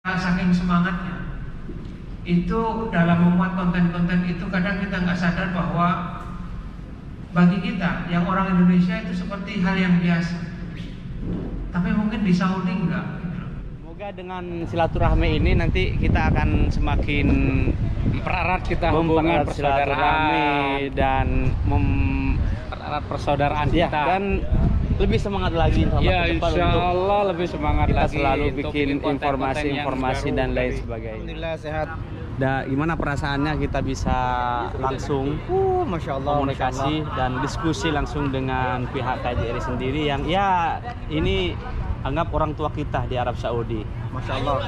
saking semangatnya itu dalam membuat konten-konten itu kadang kita nggak sadar bahwa bagi kita yang orang Indonesia itu seperti hal yang biasa, tapi mungkin di Saudi enggak. Semoga dengan silaturahmi ini nanti kita akan semakin mempererat kita hubungan persaudaraan dan mempererat persaudaraan ya, kita dan lebih semangat lagi ya, insya Allah lebih semangat kita lagi selalu bikin informasi-informasi dan lain sebagainya. Alhamdulillah sehat. Gimana perasaannya kita bisa langsung Masya Allah, komunikasi dan diskusi langsung dengan pihak KJRI sendiri yang ya ini anggap orang tua kita di Arab Saudi. Masya Allah,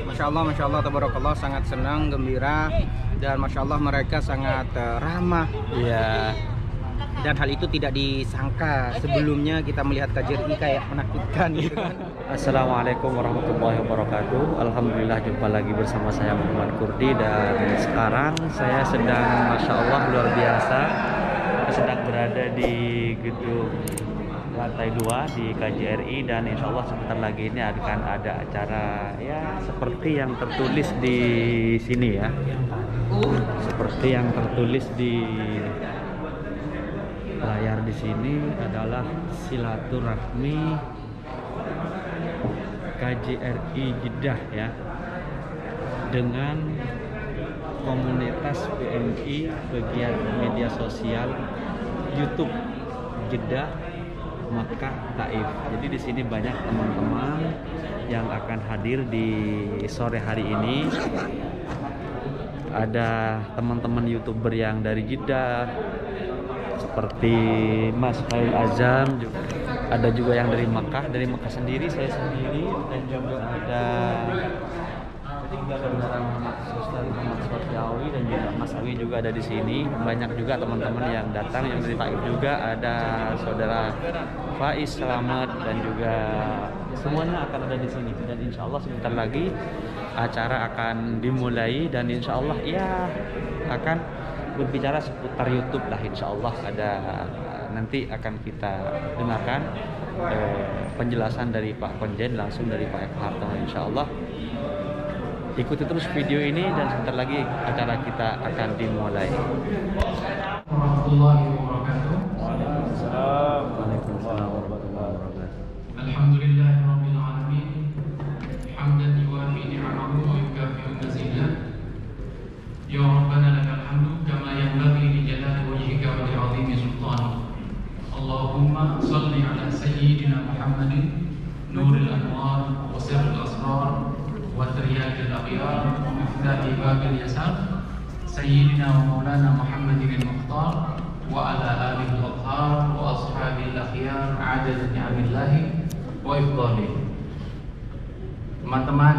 Masya Allah, Masya Allah, tabarakallah, sangat senang, gembira, dan Masya Allah mereka sangat ramah. Iya. Dan hal itu tidak disangka sebelumnya, kita melihat KJRI kayak menakutkan gitu kan. Assalamualaikum warahmatullahi wabarakatuh. Alhamdulillah jumpa lagi bersama saya Muhammad Kurdi, dan sekarang saya sedang Masya Allah luar biasa sedang berada di gedung lantai 2 di KJRI, dan insya Allah sebentar lagi ini akan ada acara ya seperti yang tertulis di sini ya, seperti yang tertulis di layar di sini adalah silaturahmi KJRI Jeddah ya dengan komunitas PMI pegiat media sosial YouTube Jeddah Makkah Taif. Jadi di sini banyak teman-teman yang akan hadir di sore hari ini. Ada teman-teman YouTuber yang dari Jeddah seperti Mas Khairul Azam, ada juga yang dari Makkah sendiri, saya sendiri, dan juga ada saudara Muhammad Sosyawi dan juga Mas Awi juga ada di sini. Banyak juga teman-teman yang datang yang dari Taif juga, ada saudara Faiz Selamat, dan juga semuanya akan ada di sini. Dan insya Allah sebentar lagi acara akan dimulai, dan insya Allah ya akan berbicara seputar YouTube lah. Insya Allah ada nanti akan kita dengarkan penjelasan dari Pak Konjen langsung dari Pak Eko Hartono. Insya Allah ikuti terus video ini dan sebentar lagi acara kita akan dimulai. Warahmatullahi wabarakatuh. Waalaikumsalam warahmatullahi wabarakatuh. Alhamdulillahirabbil alamin. Hamdan yuwafi ni'amahu wa yukafi'u mazidah. Ya Rabbana lakal hamdu kama yanbaghi li jalali wajhika wa li 'azimi sultanik. Allahumma shalli ala sayyidina Muhammadin nuril anwar wa sirril asrar wa tiryakil aghyar wa miftahi babil yasar sayyidina wa maulana Muhammadin al-Mukhtar wa ala alihi al-athhar wa ashabil akhyar adada ni'amillahi wa ifdalihi. Teman-teman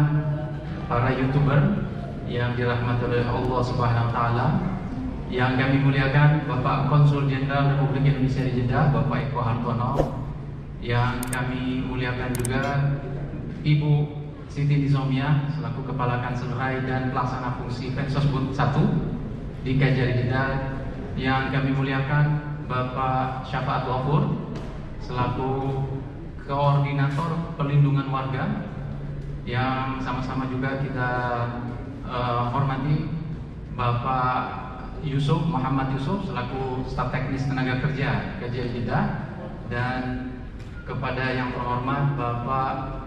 para YouTuber yang dirahmati oleh Allah Subhanahu wa taala, yang kami muliakan Bapak Konsul Jenderal Republik Indonesia di Jeddah, Bapak Eko Hartono, yang kami muliakan juga Ibu Siti Nizomia selaku Kepala Kanselerai dan Pelaksana Fungsi Pensosbud 1 di KJRI Jeddah, yang kami muliakan Bapak Syafaat Wafur selaku Koordinator Pelindungan Warga, yang sama-sama juga kita hormati Bapak Yusuf Muhammad Yusuf selaku staf teknis tenaga kerja KJRI Jeddah, dan kepada yang terhormat Bapak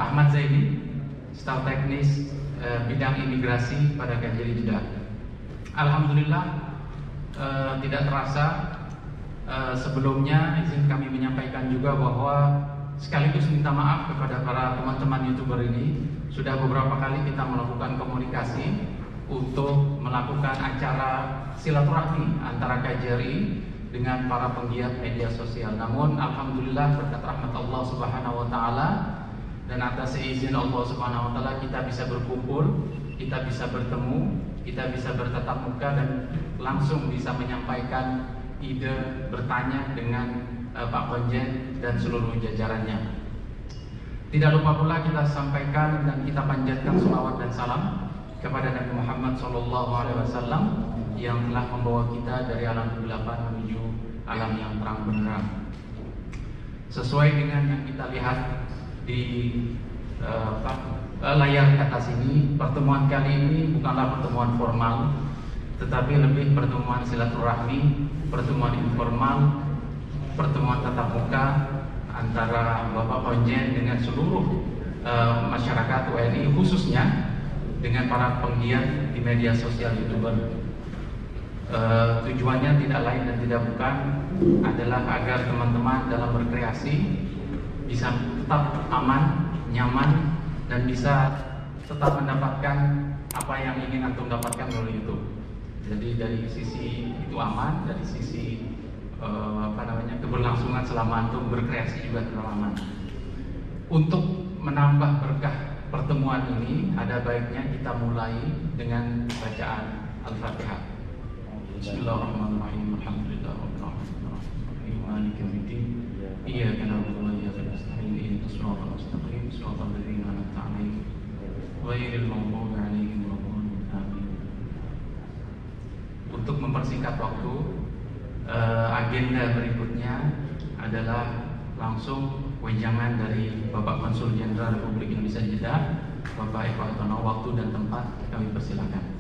Ahmad Zaidi staf teknis bidang imigrasi pada KJRI Jeddah. Alhamdulillah, tidak terasa sebelumnya izin kami menyampaikan juga bahwa sekaligus minta maaf kepada para teman-teman YouTuber ini. Sudah beberapa kali kita melakukan komunikasi untuk melakukan acara silaturahmi antara KJRI dengan para penggiat media sosial. Namun alhamdulillah berkat rahmat Allah Subhanahu wa taala dan atas izin Allah Subhanahu wa taala kita bisa berkumpul, kita bisa bertemu, kita bisa bertatap muka dan langsung bisa menyampaikan ide, bertanya dengan Pak Konjen dan seluruh jajarannya. Tidak lupa pula kita sampaikan dan kita panjatkan salawat dan salam kepada Nabi Muhammad SAW yang telah membawa kita dari alam kegelapan menuju alam yang terang benderang. Sesuai dengan yang kita lihat di layar kata sini, pertemuan kali ini bukanlah pertemuan formal, tetapi lebih pertemuan silaturahmi, pertemuan informal, pertemuan tatap muka antara Bapak Konjen dengan seluruh masyarakat WNI, khususnya dengan para penggiat di media sosial YouTuber. Tujuannya tidak lain dan tidak bukan adalah agar teman-teman dalam berkreasi bisa tetap aman, nyaman, dan bisa tetap mendapatkan apa yang ingin antum dapatkan melalui YouTube. Jadi dari sisi itu aman, dari sisi keberlangsungan selama antum berkreasi juga tetap aman. Untuk menambah berkah pertemuan ini, ada baiknya kita mulai dengan bacaan Al-Fatihah. Bismillahirrahmanirrahim. Alhamdulillahirabbil alamin. Maliki yaumiddin. Iyyaka na'budu wa iyyaka nasta'in. Ihdinas siratal mustaqim. Siratal ladzina an'amta 'alaihim ghairil maghdubi 'alaihim waladdallin. Amin. Untuk mempersingkat waktu, agenda berikutnya adalah langsung wejangan dari Bapak Konsul Jenderal Republik Indonesia di Jeddah, Bapak Eko Hartono. Waktu dan tempat kami persilakan.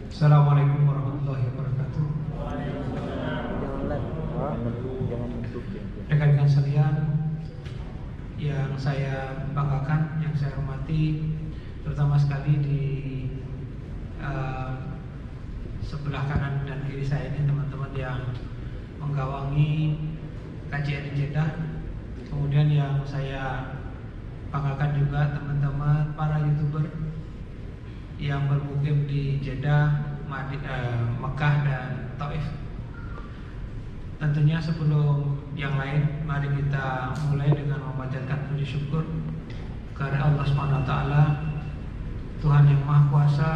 Assalamualaikum warahmatullahi wabarakatuh. Rekan-rekan sekalian yang saya banggakan, yang saya hormati, terutama sekali di sebelah kanan dan kiri saya ini teman-teman yang menggawangi kajian di Jeddah. Kemudian yang saya banggakan juga teman-teman para YouTuber yang bermukim di Jeddah, Mekah dan Taif. Tentunya sebelum yang lain, mari kita mulai dengan memanjatkan puji syukur kepada Allah SWT, Tuhan yang Maha Kuasa,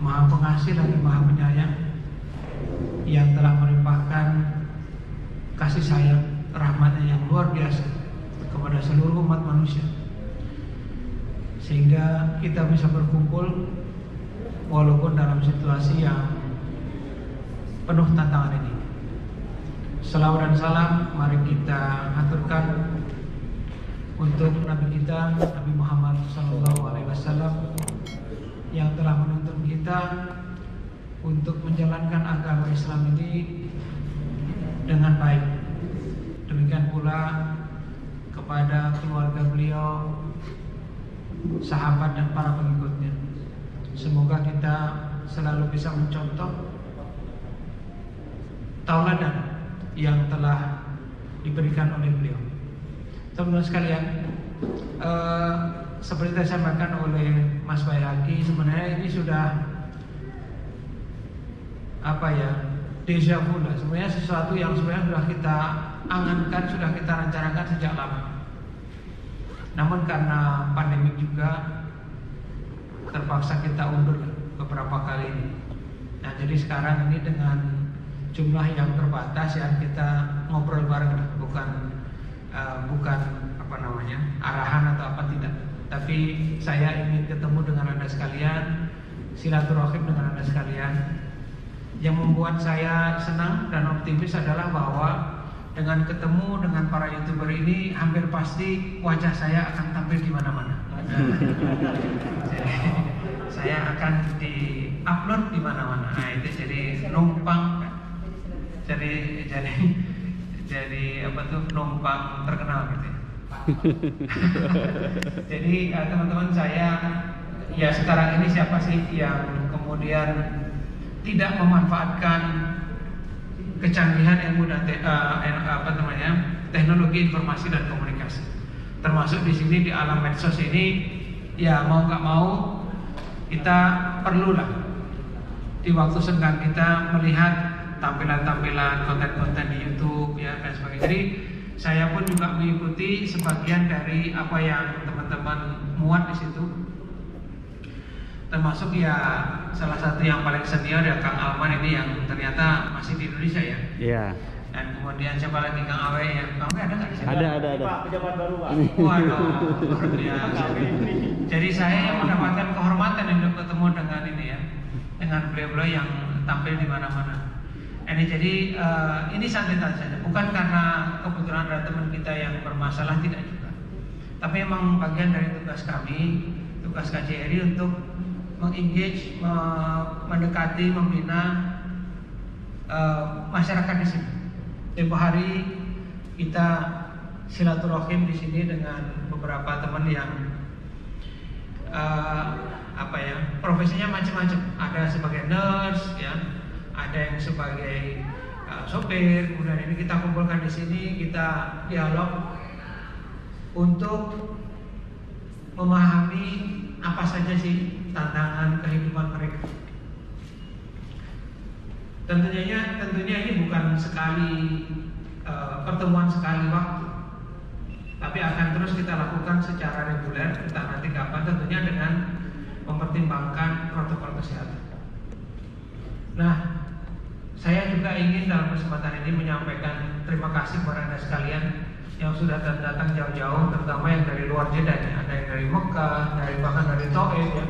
Maha Pengasih lagi Maha Penyayang, yang telah melimpahkan kasih sayang, rahmatnya yang luar biasa kepada seluruh umat manusia, sehingga kita bisa berkumpul walaupun dalam situasi yang penuh tantangan ini. Salawat dan salam mari kita aturkan untuk Nabi kita, Nabi Muhammad SAW, yang telah menuntun kita untuk menjalankan agama Islam ini dengan baik. Demikian pula kepada keluarga beliau, sahabat dan para pengikutnya. Semoga kita selalu bisa mencontoh tauladan yang telah diberikan oleh beliau. Teman-teman sekalian, seperti yang disampaikan oleh Mas Bayhaqi, sebenarnya ini sudah deja vu lah. Sebenarnya sesuatu yang sebenarnya sudah kita angankan, sudah kita rencanakan sejak lama. Namun karena pandemi juga terpaksa kita undur beberapa kali ini. Nah, jadi sekarang ini dengan jumlah yang terbatas ya, kita ngobrol bareng, bukan arahan atau apa, tidak. Tapi saya ingin ketemu dengan Anda sekalian, silaturahim dengan Anda sekalian. Yang membuat saya senang dan optimis adalah bahwa dengan ketemu dengan para YouTuber ini, hampir pasti wajah saya akan tampil di mana-mana. Jadi, saya akan di-upload di mana-mana. Nah, itu jadi numpang, jadi numpang terkenal gitu ya. Jadi teman-teman saya, ya sekarang ini siapa sih yang kemudian tidak memanfaatkan kecanggihan ilmu dan teknologi informasi dan komunikasi, termasuk di sini di alam medsos ini. Ya mau nggak mau kita perlulah di waktu senggang kita melihat tampilan-tampilan konten-konten di YouTube ya dan sebagainya. Jadi saya pun juga mengikuti sebagian dari apa yang teman-teman muat di situ. Termasuk ya salah satu yang paling senior ya Kang Alman ini yang ternyata masih di Indonesia ya. Iya. Dan kemudian siapa lagi, Kang Awe ya? Kang Awe ada nggak di sini? Ada. Pak, pejabat baru Pak. Waduh, luar biasa. Jadi saya yang mendapatkan kehormatan untuk ketemu dengan ini ya, dengan beliau-beliau yang tampil di mana-mana. Ini jadi ini santai saja, bukan karena kebetulan ada teman kita yang bermasalah, tidak juga. Tapi memang bagian dari tugas kami, tugas KJRI untuk mengengage, mendekati, membina masyarakat di sini. Tempo hari kita silaturahim di sini dengan beberapa teman yang profesinya macam-macam. Ada sebagai nurse, ya, ada yang sebagai sopir. Kemudian ini kita kumpulkan di sini, kita dialog untuk memahami apa saja sih tantangan kehidupan mereka. Tentunya ini bukan sekali pertemuan sekali waktu, tapi akan terus kita lakukan secara reguler, entah nanti kapan, tentunya dengan mempertimbangkan protokol kesehatan. Nah, saya juga ingin dalam kesempatan ini menyampaikan terima kasih kepada Anda sekalian yang sudah datang jauh-jauh, terutama yang dari luar Jeddah, ada yang dari Mekah, bahkan dari Taif, ya,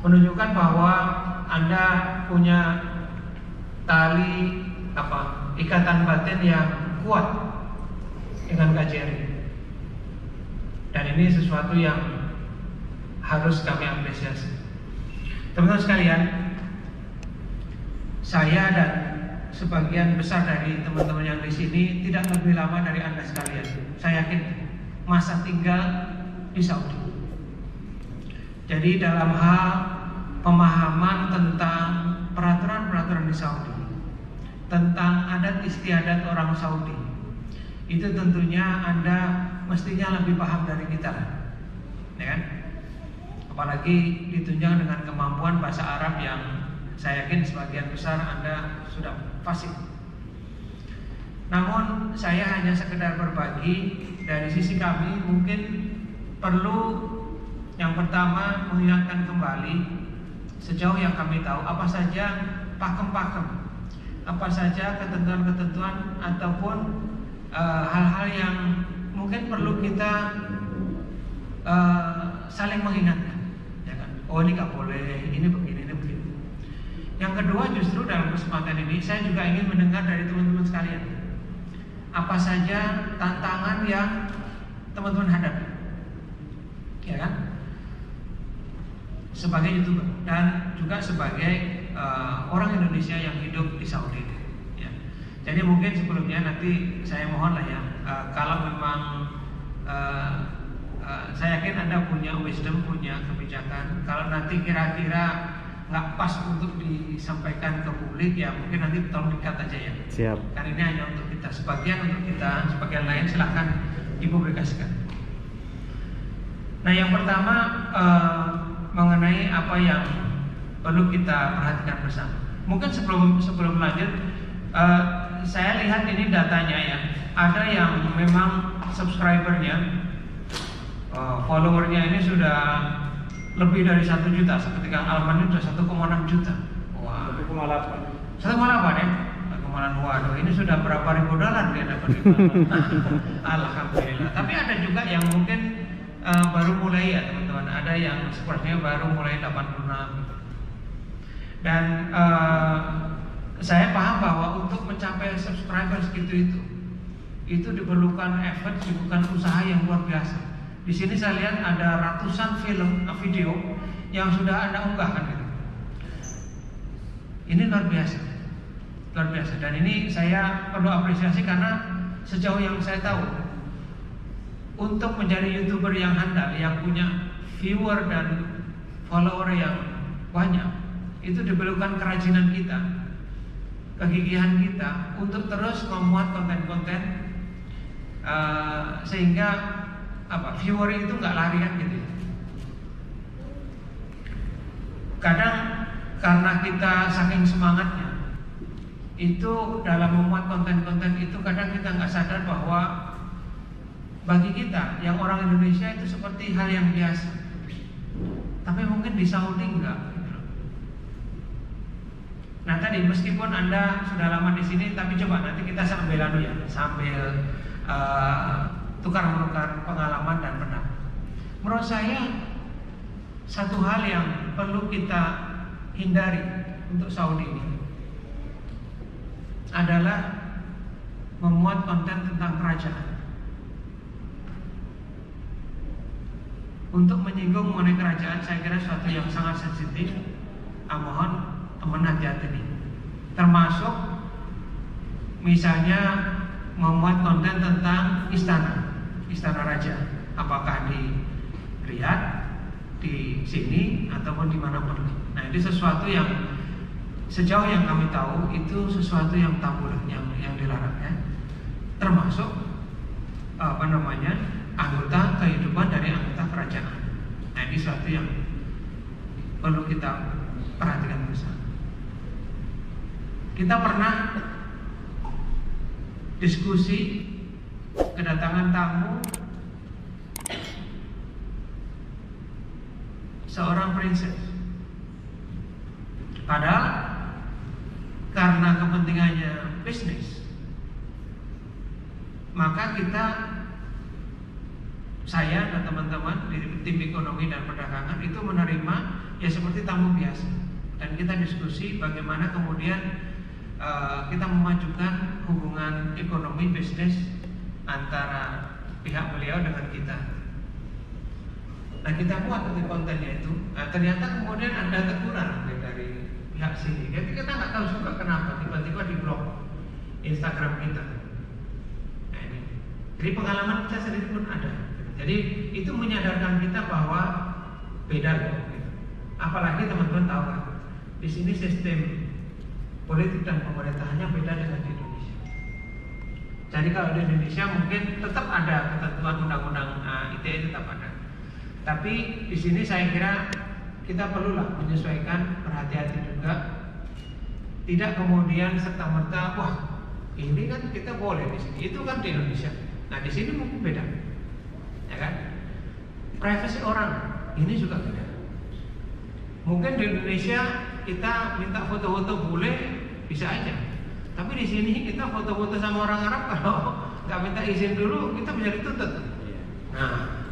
menunjukkan bahwa Anda punya tali ikatan batin yang kuat dengan KJRI. Dan ini sesuatu yang harus kami apresiasi. Teman-teman sekalian, saya dan sebagian besar dari teman-teman yang di sini tidak lebih lama dari Anda sekalian. Saya yakin masa tinggal di Saudi. Jadi dalam hal pemahaman tentang peraturan-peraturan di Saudi, tentang adat istiadat orang Saudi, itu tentunya Anda mestinya lebih paham dari kita, ya kan? Apalagi ditunjang dengan kemampuan bahasa Arab yang saya yakin sebagian besar Anda sudah fasih. Namun saya hanya sekedar berbagi dari sisi kami. Mungkin perlu yang pertama mengingatkan kembali sejauh yang kami tahu apa saja pakem-pakem, apa saja ketentuan-ketentuan ataupun hal-hal yang mungkin perlu kita saling mengingatkan, ya kan? Oh, ini nggak boleh, ini begini, ini begini. Yang kedua, justru dalam kesempatan ini saya juga ingin mendengar dari teman-teman sekalian, apa saja tantangan yang teman-teman hadapi, ya kan? Sebagai YouTuber dan juga sebagai orang Indonesia yang hidup di Saudi, ya. Jadi mungkin sebelumnya nanti saya mohon lah ya, kalau memang saya yakin Anda punya wisdom, punya kebijakan. Kalau nanti kira-kira nggak pas untuk disampaikan ke publik, ya mungkin nanti tolong di-cut aja ya. Siap. Karena ini hanya untuk kita, sebagian untuk kita, sebagian lain silahkan dipublikasikan. Nah, yang pertama mengenai apa yang perlu kita perhatikan bersama. Mungkin sebelum lanjut, saya lihat ini datanya ya. Ada yang memang subscribernya, followernya ini sudah lebih dari 1 juta. Seperti Kang Alman ini sudah 1,6 juta. Wah. 1,8 ya. 1,8. Waduh, ini sudah berapa ribu dolar dia dapat. Alhamdulillah. Tapi ada juga yang mungkin baru mulai ya teman-teman. Ada yang sepertinya baru mulai 86. Dan saya paham bahwa untuk mencapai subscriber segitu itu diperlukan effort, diperlukan usaha yang luar biasa. Di sini saya lihat ada ratusan video yang sudah Anda unggahkan gitu. Ini luar biasa, luar biasa. Dan ini saya perlu apresiasi karena sejauh yang saya tahu, untuk menjadi YouTuber yang handal, yang punya viewer dan follower yang banyak, itu diperlukan kerajinan kita, kegigihan kita untuk terus memuat konten-konten sehingga viewer itu nggak larian gitu. Kadang karena kita saking semangatnya, itu dalam memuat konten-konten itu kadang kita nggak sadar bahwa bagi kita yang orang Indonesia itu seperti hal yang biasa. Tapi mungkin di Saudi enggak. Nah tadi meskipun Anda sudah lama di sini, tapi coba nanti kita sambil tukar-menukar pengalaman dan pendapat. Menurut saya satu hal yang perlu kita hindari untuk Saudi ini adalah memuat konten tentang kerajaan. untuk menyinggung mengenai kerajaan saya kira suatu yang sangat sensitif. Mohon teman hati-hati nih. Termasuk misalnya membuat konten tentang istana raja, apakah di Riyadh, di sini ataupun dimanapun. Nah, itu sesuatu yang sejauh yang kami tahu itu sesuatu yang tabu, yang dilarang ya. Termasuk anggota kehidupan dari anggota kerajaan. Nah, ini sesuatu yang perlu kita perhatikan bersama. Kita pernah diskusi kedatangan tamu seorang princess. Padahal karena kepentingannya bisnis, maka saya dan teman-teman di tim ekonomi dan perdagangan itu menerima ya seperti tamu biasa, dan kita diskusi bagaimana kemudian kita memajukan hubungan ekonomi bisnis antara pihak beliau dengan kita. Nah, kita buat nanti kontennya itu. Nah, ternyata kemudian ada teguran dari pihak sini. Jadi kita nggak tahu juga kenapa tiba-tiba di blok Instagram kita. Nah, ini. Jadi pengalaman saya sendiri pun ada. Jadi itu menyadarkan kita bahwa beda loh. Gitu. Apalagi teman-teman tahu kan, di sini sistem politik dan pemerintahannya beda dengan di Indonesia. Jadi kalau di Indonesia mungkin tetap ada ketentuan undang-undang ITE tetap ada. Tapi di sini saya kira kita perlulah menyesuaikan, berhati-hati juga. Tidak kemudian serta-merta, wah ini kan kita boleh di sini, itu kan di Indonesia. Nah, di sini mungkin beda, ya kan? Privasi orang ini juga beda. Mungkin di Indonesia kita minta foto-foto boleh, bisa aja. Tapi di sini kita foto-foto sama orang Arab kalau nggak minta izin dulu kita bisa dituntut. Nah,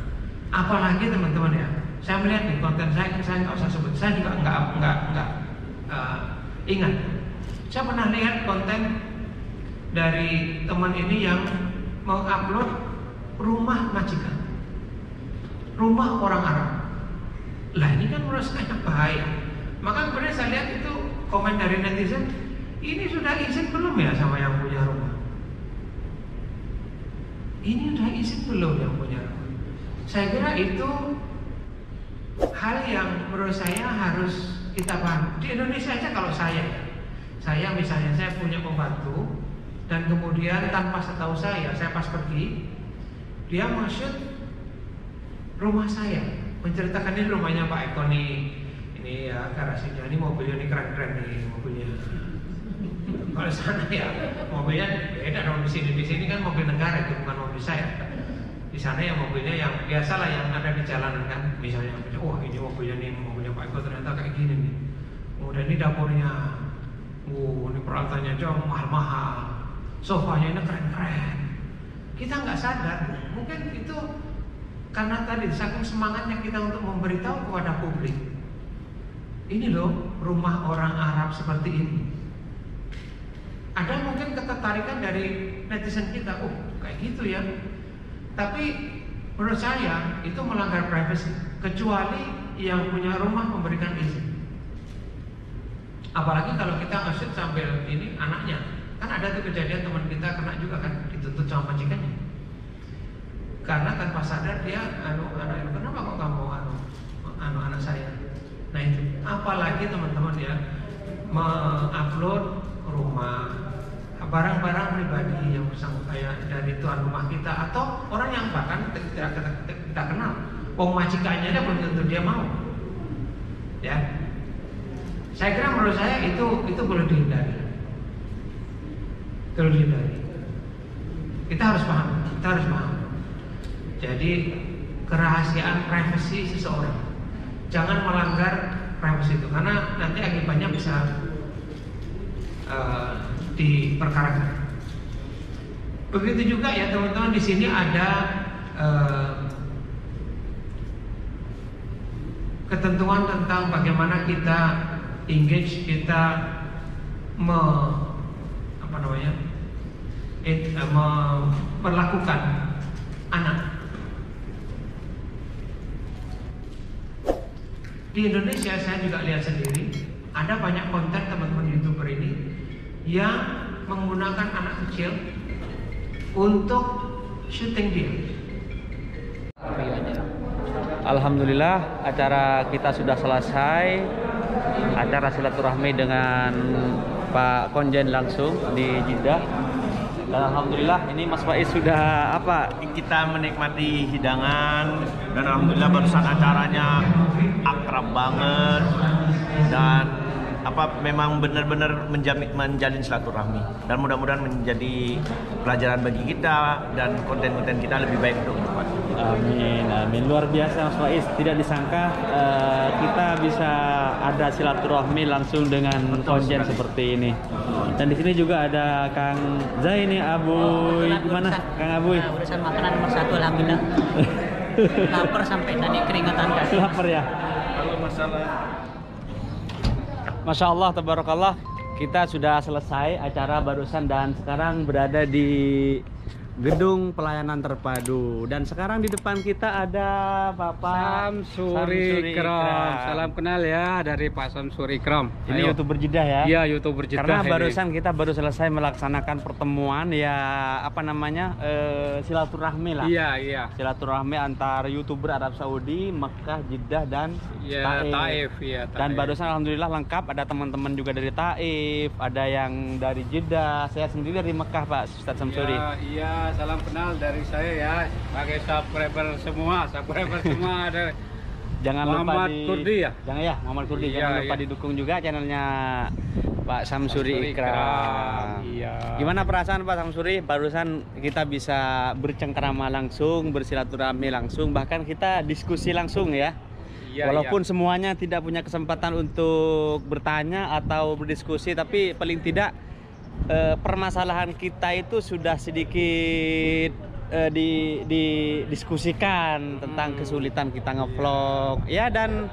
apalagi teman-teman ya, saya melihat di konten saya nggak usah sebut, saya juga nggak ingat. Saya pernah lihat konten dari teman ini yang mengupload rumah majikan, rumah orang Arab. Lah ini kan menurut saya bahaya. Maka kemudian saya lihat itu komen dari netizen, ini sudah izin belum ya sama yang punya rumah? Ini sudah izin belum yang punya rumah? Saya kira itu hal yang menurut saya harus kita paham. Di Indonesia aja kalau saya misalnya saya punya pembantu dan kemudian tanpa setahu saya pas pergi, dia masuk rumah saya, menceritakan ini rumahnya Pak Eko nih, ini ya garasinya, ini mobilnya ini keren-keren nih mobilnya. Kalau sana ya mobilnya beda dong, di sini kan mobil negara itu bukan mobil saya. Di sana ya mobilnya yang biasalah yang ada di jalanan kan, misalnya wah ini mobilnya Pak Eko ternyata kayak gini nih. Kemudian ini dapurnya, ini peralatannya aja mahal-mahal, sofanya ini keren-keren. Kita nggak sadar, mungkin itu karena tadi saking semangatnya kita untuk memberitahu kepada publik, ini loh rumah orang Arab seperti ini. Ada mungkin ketertarikan dari netizen kita, oh kayak gitu ya. Tapi menurut saya itu melanggar privasi, kecuali yang punya rumah memberikan izin. Apalagi kalau kita nge-shoot sambil ini anaknya, kan ada tuh kejadian teman kita kena juga kan, dituntut sama majikannya. Karena tanpa sadar dia kenapa kok kamu anak saya. Nah itu, apalagi teman-teman ya mengupload rumah, barang-barang pribadi yang bersangkutan dari tuan rumah kita atau orang yang bahkan tidak kita kenal. Majikannya dia belum tentu dia mau. Ya, saya kira menurut saya itu perlu dihindari. Perlu dihindari. Kita harus paham. Jadi kerahasiaan privasi seseorang, jangan melanggar privasi itu, karena nanti akibatnya bisa diperkarakan. Begitu juga ya teman-teman, di sini ada ketentuan tentang bagaimana kita engage, kita memperlakukan anak. Di Indonesia saya juga lihat sendiri ada banyak konten teman-teman YouTuber ini yang menggunakan anak kecil untuk syuting dia. Alhamdulillah acara kita sudah selesai. Acara silaturahmi dengan Pak Konjen langsung di Jeddah. Dan alhamdulillah ini Mas Faiz sudah apa? Kita menikmati hidangan dan alhamdulillah barusan acaranya akrab banget dan memang benar-benar menjalin silaturahmi dan mudah-mudahan menjadi pelajaran bagi kita dan konten-konten kita lebih baik untuk depan. Amin, amin. Luar biasa Mas Faiz, tidak disangka kita bisa ada silaturahmi langsung dengan konjen seperti ini. Dan di sini juga ada Kang Zaini Abuy. Gimana Kang Abuy? Nah, urusan makanan nomor 1 alhamdulillah. Lapar sampai tadi keringatan. Lapar ya? Kalau masalah Masya Allah, tabarakallah, kita sudah selesai acara barusan dan sekarang berada di Gedung Pelayanan Terpadu. Dan sekarang di depan kita ada Bapak Samsuri Ikram. Salam kenal ya dari Pak Samsuri Ikram. Ini YouTuber Jeddah ya? Iya, YouTuber Jeddah. Karena barusan kita baru selesai melaksanakan pertemuan ya silaturahmi lah. Iya. Silaturahmi antar YouTuber Arab Saudi, Mekah, Jeddah dan Taif. Dan barusan alhamdulillah lengkap, ada teman-teman juga dari Taif, ada yang dari Jeddah. Saya sendiri dari Mekah Pak Ustadz Samsuri. Iya, salam kenal dari saya ya. Sebagai subscriber semua ada. Jangan Muhammad lupa Kurdi ya? Muhammad Kurdi. Iya, Jangan lupa iya. didukung juga channelnya Pak Samsuri Ikram. Iya. Gimana perasaan Pak Samsuri? Barusan kita bisa bercengkrama langsung, bersilaturahmi langsung, bahkan kita diskusi langsung ya. Iya, Walaupun semuanya tidak punya kesempatan untuk bertanya atau berdiskusi, tapi paling tidak permasalahan kita itu sudah sedikit didiskusikan tentang kesulitan kita ngevlog ya. Dan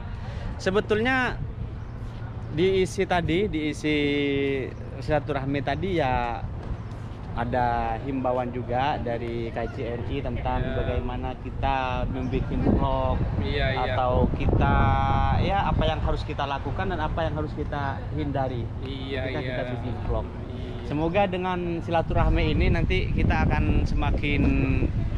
sebetulnya diisi silaturahmi tadi ya, ada himbauan juga dari KJRI tentang bagaimana kita membuat vlog atau kita ya apa yang harus kita lakukan dan apa yang harus kita hindari ketika kita bikin vlog. Semoga dengan silaturahmi ini nanti kita akan semakin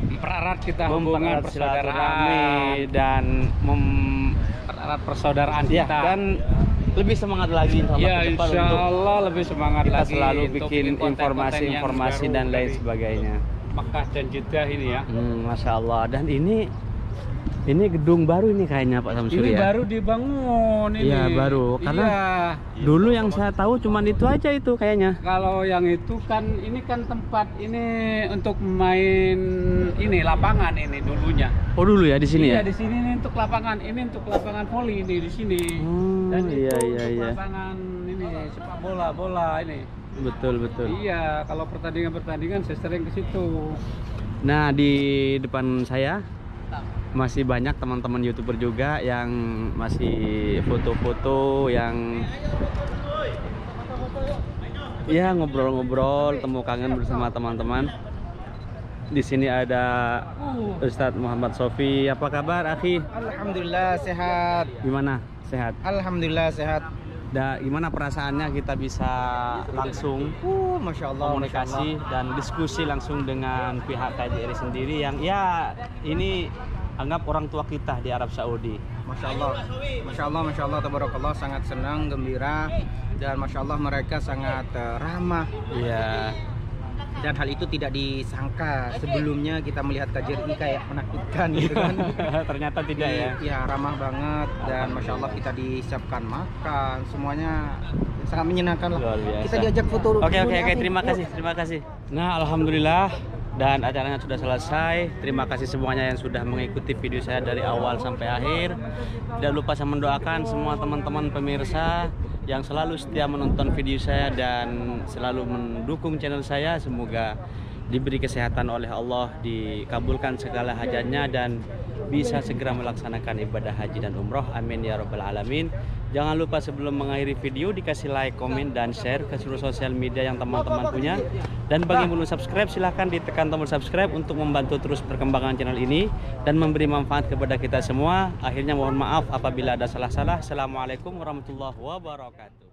mempererat kita hubungan silaturahmi dan mempererat persaudaraan ya, kita. dan lebih semangat lagi ke depan insya untuk Allah lebih semangat kita lagi selalu untuk bikin konten-konten informasi yang dan baru lain dari sebagainya. Mekah dan Jeddah ini ya. Masya Allah. Dan ini gedung baru ini kayaknya Pak Samsuri Ini ya? baru dibangun ini. Iya baru, karena dulu yang saya tahu cuman itu aja itu kayaknya. Kalau yang itu kan ini kan tempat ini untuk main ini lapangan ini dulunya. Oh dulu ya di sini ya? Iya di sini ini untuk lapangan, ini untuk lapangan voli di sini. Dan itu untuk lapangan ini sepak bola ini. Betul. Iya, kalau pertandingan saya sering ke situ. Nah di depan saya masih banyak teman-teman YouTuber juga yang masih foto-foto, yang ya ngobrol-ngobrol, temu kangen bersama teman-teman. Di sini ada Ustadz Muhammad Sofi. Apa kabar, Akhi? Alhamdulillah sehat. Gimana? Sehat? Alhamdulillah sehat. Gimana perasaannya kita bisa langsung Masya Allah, komunikasi dan diskusi langsung dengan pihak KJRI sendiri yang ya ini anggap orang tua kita di Arab Saudi. Masya Allah, tabarakallah, sangat senang, gembira, dan Masya Allah mereka sangat ramah. Iya. Dan hal itu tidak disangka sebelumnya, kita melihat KJRI kayak menakutkan gitu kan. Ternyata tidak ya. Ya ramah banget, dan Masya Allah kita disiapkan makan, semuanya sangat menyenangkan lah. Luar biasa. Kita diajak foto. Oke, terima kasih. Nah, alhamdulillah dan acaranya sudah selesai. Terima kasih semuanya yang sudah mengikuti video saya dari awal sampai akhir. Jangan lupa saya mendoakan semua teman-teman pemirsa yang selalu setia menonton video saya dan selalu mendukung channel saya. Semoga diberi kesehatan oleh Allah, dikabulkan segala hajatnya, dan bisa segera melaksanakan ibadah haji dan umroh. Amin ya rabbal alamin. Jangan lupa sebelum mengakhiri video dikasih like, komen, dan share ke seluruh sosial media yang teman-teman punya. Dan bagi yang belum subscribe, silahkan ditekan tombol subscribe untuk membantu terus perkembangan channel ini dan memberi manfaat kepada kita semua. Akhirnya mohon maaf apabila ada salah-salah. Assalamualaikum warahmatullahi wabarakatuh.